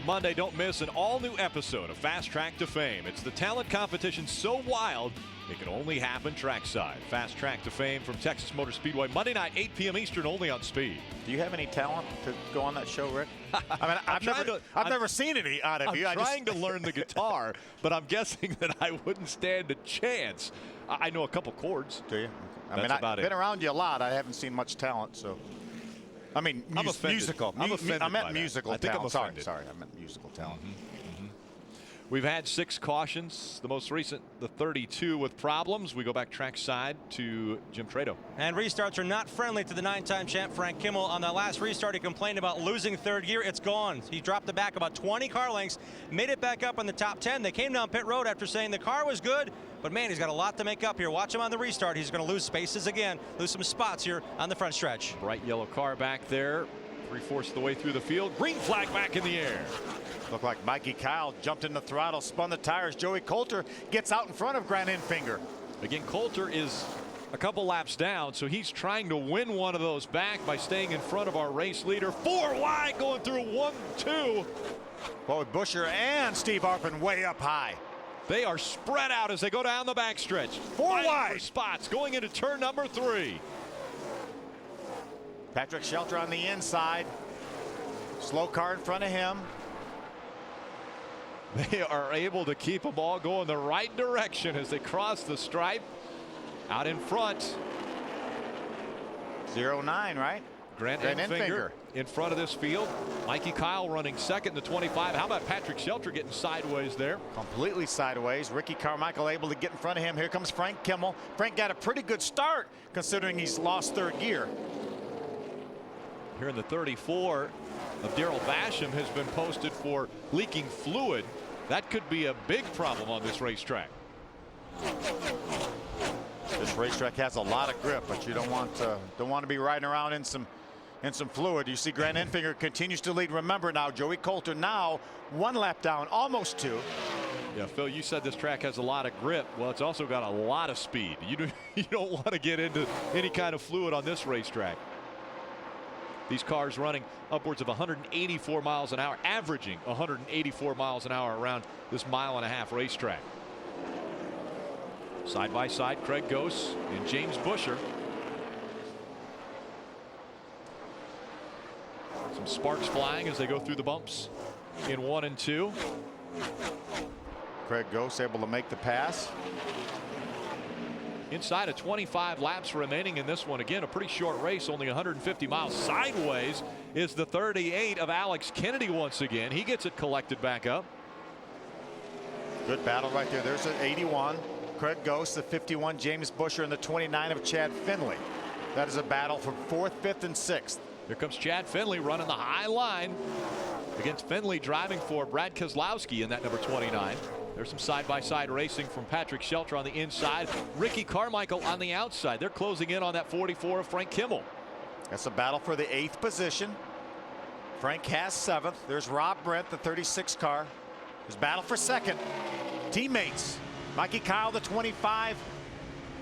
Monday, don't miss an all-new episode of Fast Track to Fame. It's the talent competition so wild, it can only happen trackside. Fast Track to Fame from Texas Motor Speedway, Monday night, 8 p.m. Eastern, only on Speed. Do you have any talent to go on that show, Rick? I mean, I've never seen any out of you. I'm trying to learn the guitar, but I'm guessing that I wouldn't stand a chance. I know a couple chords. Do you? I've been around you a lot. I haven't seen much talent, so. I mean, musical. I meant musical talent. Sorry, I meant musical talent. We've had 6 cautions. The most recent, the 32 with problems. We go back trackside to Jim Trado. And restarts are not friendly to the 9-time champ Frank Kimmel. On that last restart, he complained about losing third gear. It's gone. He dropped the back about 20 car lengths, made it back up in the top 10. They came down pit road after saying the car was good, but man, he's got a lot to make up here. Watch him on the restart. He's going to lose spaces again, lose some spots here on the front stretch. Bright yellow car back there, 3/4 of the way through the field. Green flag back in the air. Looked like Mikey Kyle jumped in the throttle, spun the tires. Joey Coulter gets out in front of Grant Enfinger. Again, Coulter is a couple laps down, so he's trying to win one of those back by staying in front of our race leader. 4 wide going through 1, 2. Both Busher and Steve Arpin way up high. They are spread out as they go down the backstretch. 4 wide spots going into turn number 3. Patrick Shelter on the inside. Slow car in front of him. They are able to keep them all going the right direction as they cross the stripe. Out in front. 09, right? Grant Enfinger in front of this field. Mikey Kyle running second to 25. How about Patrick Shelter getting sideways there? Completely sideways. Ricky Carmichael able to get in front of him. Here comes Frank Kimmel. Frank got a pretty good start considering he's lost third gear. Here in the 34 of Daryl Basham has been posted for leaking fluid. That could be a big problem on this racetrack. This racetrack has a lot of grip, but you don't want to be riding around in some fluid. You see Grant Enfinger continues to lead. Remember now, Joey Coulter now 1 lap down, almost 2. Yeah, Phil, you said this track has a lot of grip. Well, it's also got a lot of speed. You don't want to get into any kind of fluid on this racetrack. These cars running upwards of 184 miles an hour, averaging 184 miles an hour around this 1.5-mile racetrack. Side by side, Craig Gose and James Busher. Some sparks flying as they go through the bumps in 1 and 2. Craig Gose able to make the pass. Inside of 25 laps remaining in this one. Again, a pretty short race, only 150 miles. Sideways is the 38 of Alex Kennedy once again. He gets it collected back up. Good battle right there. There's an 81. Craig Gose, the 51, James Busher, and the 29 of Chad Finley. That is a battle for 4th, 5th, and 6th. Here comes Chad Finley running the high line against Finley driving for Brad Keselowski in that number 29. There's some side-by-side racing from Patrick Shelter on the inside. Ricky Carmichael on the outside. They're closing in on that 44 of Frank Kimmel. That's a battle for the 8th position. Frank has 7th. There's Rob Brent, the 36 car. There's battle for 2nd. Teammates. Mikey Kyle, the 25.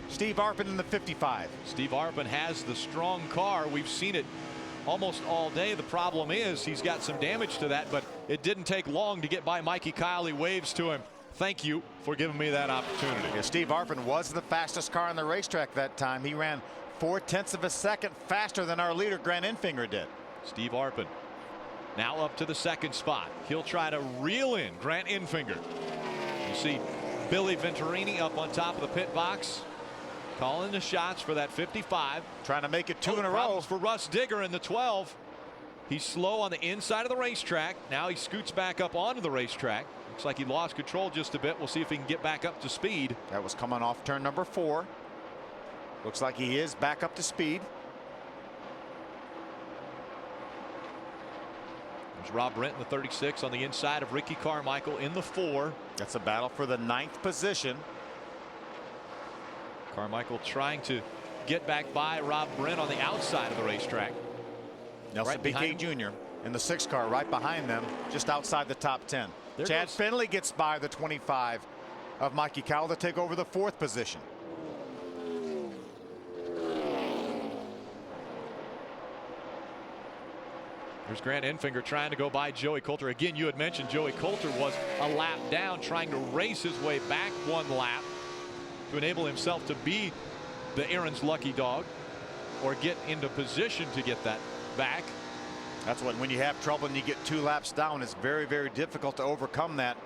Steve Arpin in the 55. Steve Arpin has the strong car. We've seen it almost all day. The problem is he's got some damage to that, but it didn't take long to get by Mikey Kyle. He waves to him. Thank you for giving me that opportunity. Yeah, Steve Arpin was the fastest car on the racetrack that time. He ran 0.4 of a second faster than our leader Grant Enfinger did. Steve Arpin now up to the 2nd spot. He'll try to reel in Grant Enfinger. You see Billy Venturini up on top of the pit box, calling the shots for that 55. Trying to make it 2 in a row. For Russ Digger in the 12. He's slow on the inside of the racetrack. Now he scoots back up onto the racetrack. Looks like he lost control just a bit. We'll see if he can get back up to speed. That was coming off turn number 4. Looks like he is back up to speed. There's Rob Brent in the 36 on the inside of Ricky Carmichael in the 4. That's a battle for the 9th position. Carmichael trying to get back by Rob Brent on the outside of the racetrack. Nelson Piquet Jr. in the 6 car right behind them, just outside the top 10. Chad Finley gets by the 25 of Mikey Kyle to take over the 4th position. There's Grant Enfinger trying to go by Joey Coulter. Again, you had mentioned Joey Coulter was a lap down, trying to race his way back one lap to enable himself to be the Aaron's lucky dog or get into position to get that back. That's when you have trouble and you get 2 laps down, it's very, very difficult to overcome that.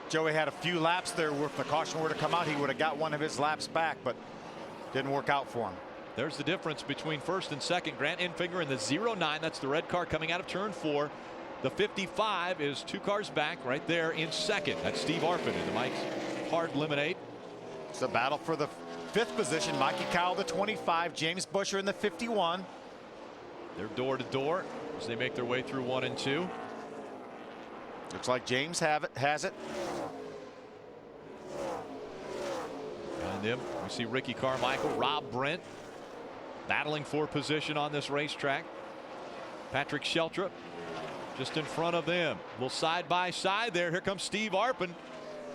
Joey had a few laps there where if the caution were to come out, he would have got one of his laps back, but didn't work out for him. There's the difference between first and second. Grant Enfinger in the 09. That's the red car coming out of turn 4. The 55 is 2 cars back right there in second. That's Steve Arpin in the Mike's Hard Lemonade. It's a battle for the 5th position. Mikey Kyle, the 25. James Busher in the 51. They're door to door as they make their way through 1 and 2. Looks like James has it. Behind them, we see Ricky Carmichael, Rob Brent battling for position on this racetrack. Patrick Sheltra just in front of them. Well, side by side there. Here comes Steve Arpin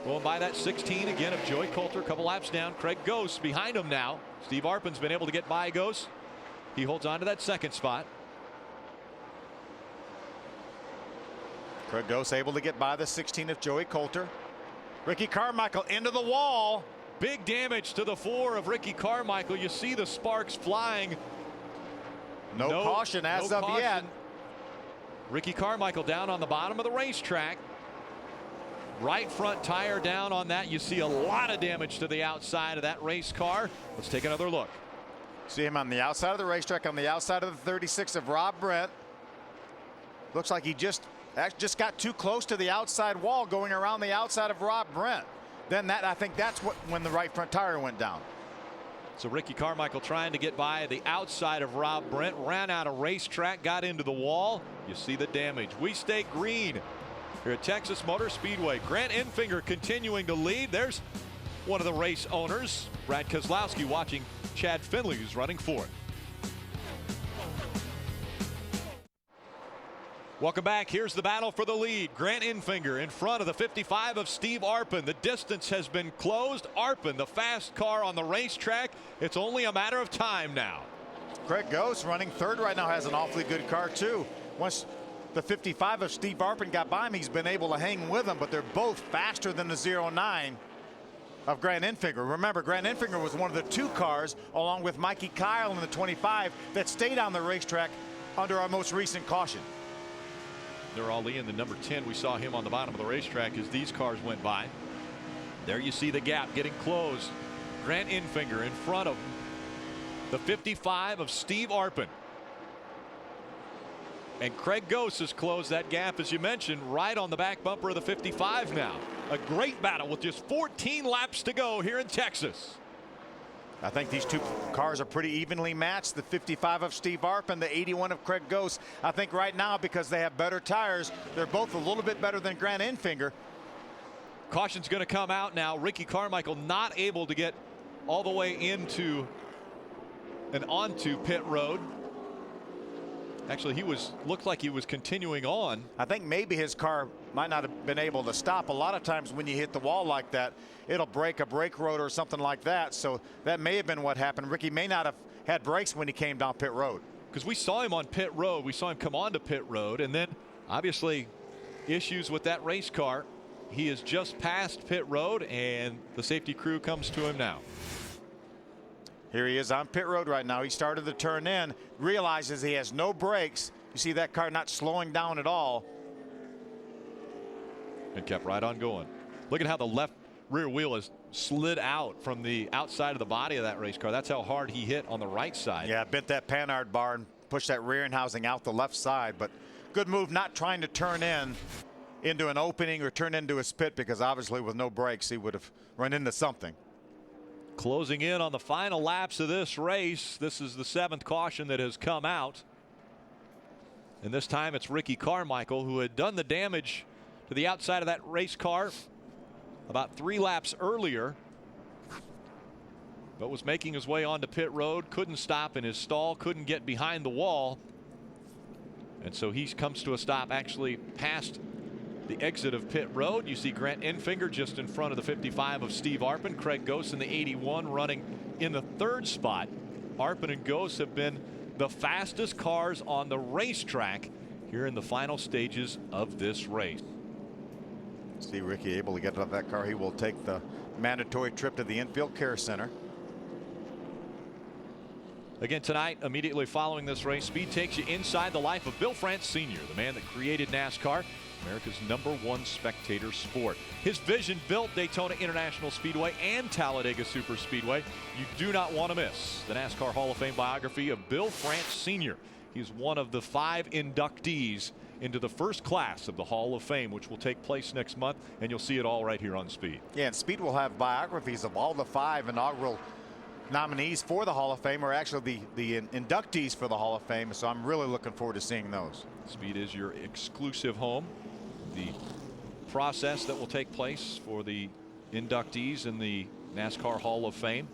going by that 16 again of Joey Coulter. A couple laps down. Craig Gose behind him now. Steve Arpin's been able to get by Gose. He holds on to that second spot. Craig Gose able to get by the 16 of Joey Coulter. Ricky Carmichael into the wall. Big damage to the 4 of Ricky Carmichael. You see the sparks flying. No caution as of yet. Ricky Carmichael down on the bottom of the racetrack. Right front tire down on that. You see a lot of damage to the outside of that race car. Let's take another look. See him on the outside of the racetrack, on the outside of the 36 of Rob Brent. Looks like he just got too close to the outside wall going around the outside of Rob Brent. Then I think that's when the right front tire went down. So Ricky Carmichael trying to get by the outside of Rob Brent, ran out of racetrack, got into the wall. You see the damage. We stay green here at Texas Motor Speedway. Grant Enfinger continuing to lead. There's one of the race owners, Brad Kozlowski, watching Chad Finley, who's running fourth. Welcome back. Here's the battle for the lead. Grant Enfinger in front of the 55 of Steve Arpin. The distance has been closed. Arpin, the fast car on the racetrack. It's only a matter of time now. Craig Gose running third right now, has an awfully good car too. Once the 55 of Steve Arpin got by him, he's been able to hang with him, but they're both faster than the 09 of Grant Enfinger. Remember, Grant Enfinger was one of the 2 cars, along with Mikey Kyle in the 25, that stayed on the racetrack under our most recent caution. They're all in the number 10. We saw him on the bottom of the racetrack as these cars went by. There you see the gap getting closed. Grant Enfinger in front of the 55 of Steve Arpin. And Craig Gose has closed that gap, as you mentioned, right on the back bumper of the 55 now. A great battle with just 14 laps to go here in Texas. I think these 2 cars are pretty evenly matched. The 55 of Steve Arpin, the 81 of Craig Gose. I think right now, because they have better tires, they're both a little bit better than Grant Enfinger. Caution's going to come out now. Ricky Carmichael not able to get all the way into and onto pit road. Actually, looked like he was continuing on. I think maybe his car might not have been able to stop. A lot of times when you hit the wall like that, it'll break a brake rotor or something like that. So that may have been what happened. Ricky may not have had brakes when he came down pit road. Because we saw him on pit road. We saw him come onto pit road, and then obviously issues with that race car. He is just past pit road, and the safety crew comes to him now. Here he is on pit road right now. He started the turn in, realizes he has no brakes. You see that car not slowing down at all. And kept right on going. Look at how the left rear wheel is slid out from the outside of the body of that race car. That's how hard he hit on the right side. Yeah, bent that Menard bar and pushed that rear end housing out the left side. But good move not trying to turn into an opening or turn into a spit, because obviously with no brakes he would have run into something. Closing in on the final laps of this race. This is the 7th caution that has come out. And this time it's Ricky Carmichael, who had done the damage to the outside of that race car about 3 laps earlier, but was making his way onto pit road, couldn't stop in his stall, couldn't get behind the wall. And so he comes to a stop actually past the exit of pit road. You see Grant Enfinger just in front of the 55 of Steve Arpin. Craig Gose in the 81 running in the 3rd spot. Arpin and Gose have been the fastest cars on the racetrack here in the final stages of this race. See Ricky able to get out of that car. He will take the mandatory trip to the infield care center. Again tonight, immediately following this race, Speed takes you inside the life of Bill France Sr., the man that created NASCAR, America's #1 spectator sport. His vision built Daytona International Speedway and Talladega Superspeedway. You do not want to miss the NASCAR Hall of Fame biography of Bill France Sr. He's one of the 5 inductees into the first class of the Hall of Fame, which will take place next month, and you'll see it all right here on Speed. Yeah, and Speed will have biographies of all the 5 inaugural nominees for the Hall of Fame, or actually the inductees for the Hall of Fame. So I'm really looking forward to seeing those. Speed is your exclusive home. The process that will take place for the inductees in the NASCAR Hall of Fame